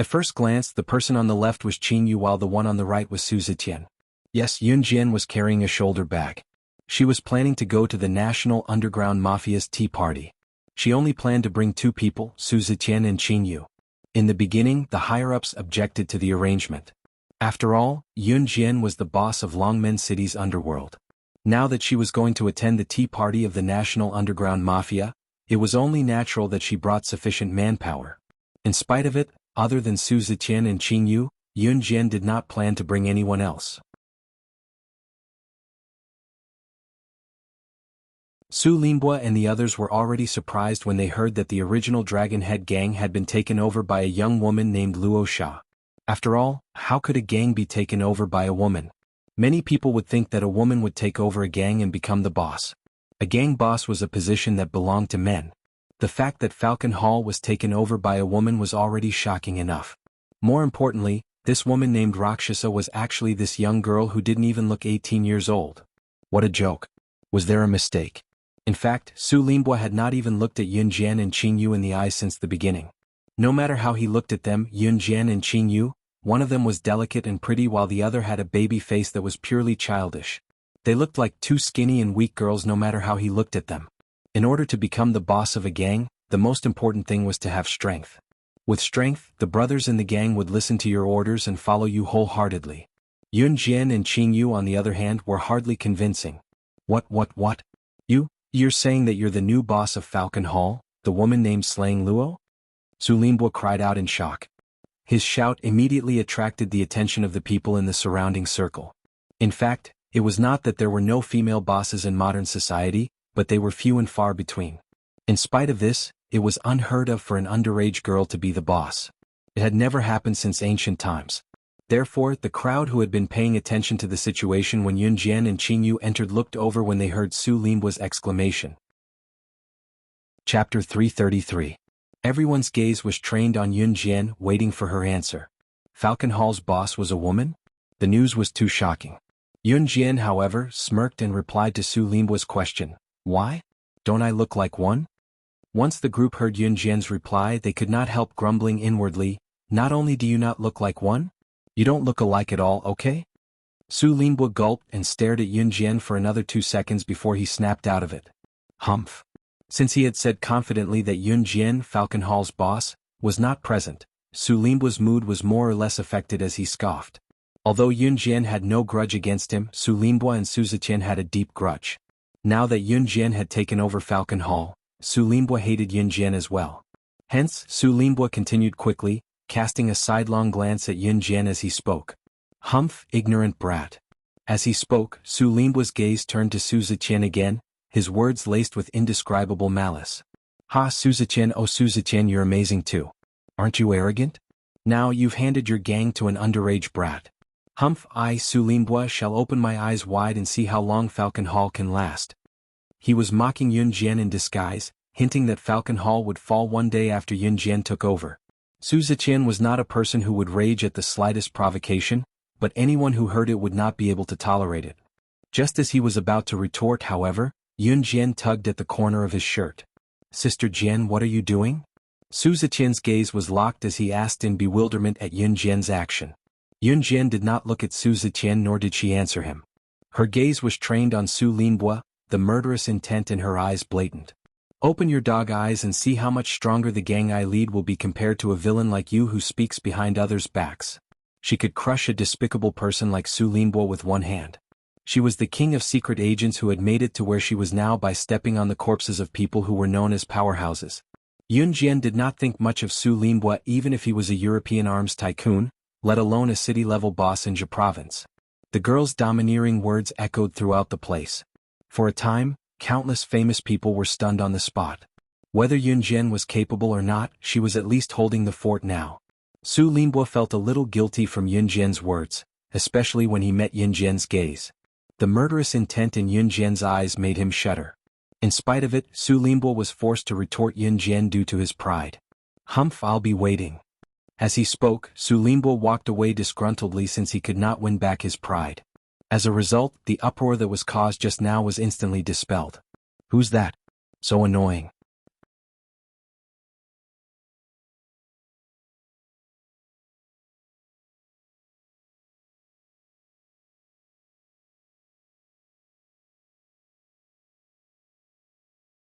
At first glance, the person on the left was Qin Yu while the one on the right was Su Zetian. Yes, Yun Jian was carrying a shoulder bag. She was planning to go to the National Underground Mafia's tea party. She only planned to bring 2 people, Su Zetian and Qin Yu. In the beginning, the higher-ups objected to the arrangement. After all, Yun Jian was the boss of Longmen City's underworld. Now that she was going to attend the tea party of the National Underground Mafia, it was only natural that she brought sufficient manpower. In spite of it, other than Su Zetian and Qin Yu, Yun Jian did not plan to bring anyone else. Su Linbua and the others were already surprised when they heard that the original Dragon Head gang had been taken over by a young woman named Luo Sha. After all, how could a gang be taken over by a woman? Many people would think that a woman would take over a gang and become the boss. A gang boss was a position that belonged to men. The fact that Falcon Hall was taken over by a woman was already shocking enough. More importantly, this woman named Rakshasa was actually this young girl who didn't even look 18 years old. What a joke. Was there a mistake? In fact, Su Linbua had not even looked at Yun Jian and Qin Yu in the eyes since the beginning. No matter how he looked at them, Yun Jian and Qin Yu, one of them was delicate and pretty while the other had a baby face that was purely childish. They looked like 2 skinny and weak girls no matter how he looked at them. In order to become the boss of a gang, the most important thing was to have strength. With strength, the brothers in the gang would listen to your orders and follow you wholeheartedly. Yun Jian and Qin Yu on the other hand were hardly convincing. What? You're saying that you're the new boss of Falcon Hall, the woman named Slaying Luo? Su Linbua cried out in shock. His shout immediately attracted the attention of the people in the surrounding circle. In fact, it was not that there were no female bosses in modern society, but they were few and far between. In spite of this, it was unheard of for an underage girl to be the boss. It had never happened since ancient times. Therefore, the crowd who had been paying attention to the situation when Yun Jian and Qin Yu entered looked over when they heard Su Linbua's exclamation. Chapter 333. Everyone's gaze was trained on Yun Jian, waiting for her answer. Falcon Hall's boss was a woman? The news was too shocking. Yun Jian, however, smirked and replied to Su Linbua's question. Why? Don't I look like one? Once the group heard Yun Jian's reply, they could not help grumbling inwardly. Not only do you not look like one, you don't look alike at all, okay? Su Linbua gulped and stared at Yun Jian for another 2 seconds before he snapped out of it. Humph. Since he had said confidently that Yun Jian, Falcon Hall's boss, was not present, Su Linbua's mood was more or less affected as he scoffed. Although Yun Jian had no grudge against him, Su Linbua and Su Zetian had a deep grudge. Now that Yun Jian had taken over Falcon Hall, Su Linbua hated Yun Jian as well. Hence, Su Linbua continued quickly, casting a sidelong glance at Yun Jian as he spoke. Humph, ignorant brat. As he spoke, Su Linbua's gaze turned to Su Zetian again, his words laced with indescribable malice. Ha, Su Zetian, oh Su Zetian, you're amazing too. Aren't you arrogant? Now you've handed your gang to an underage brat. Humph, I, Su Linbua, shall open my eyes wide and see how long Falcon Hall can last. He was mocking Yun Jian in disguise, hinting that Falcon Hall would fall one day after Yun Jian took over. Su Zetian was not a person who would rage at the slightest provocation, but anyone who heard it would not be able to tolerate it. Just as he was about to retort, however, Yun Jian tugged at the corner of his shirt. Sister Jian, what are you doing? Su Zetian's gaze was locked as he asked in bewilderment at Yun Jian's action. Yun Jian did not look at Su Zetian nor did she answer him. Her gaze was trained on Su Linbua, the murderous intent in her eyes blatant. Open your dog eyes and see how much stronger the gang I lead will be compared to a villain like you who speaks behind others' backs. She could crush a despicable person like Su Linbua with one hand. She was the king of secret agents who had made it to where she was now by stepping on the corpses of people who were known as powerhouses. Yun Jian did not think much of Su Linbua even if he was a European arms tycoon, let alone a city-level boss in Jia province. The girl's domineering words echoed throughout the place. For a time, countless famous people were stunned on the spot. Whether Yun Jian was capable or not, she was at least holding the fort now. Su Linbua felt a little guilty from Yun Jian's words, especially when he met Yun Jian's gaze. The murderous intent in Yun Jian's eyes made him shudder. In spite of it, Su Linbua was forced to retort Yun Jian due to his pride. Humph, I'll be waiting. As he spoke, Su Linbua walked away disgruntledly since he could not win back his pride. As a result, the uproar that was caused just now was instantly dispelled. Who's that? So annoying.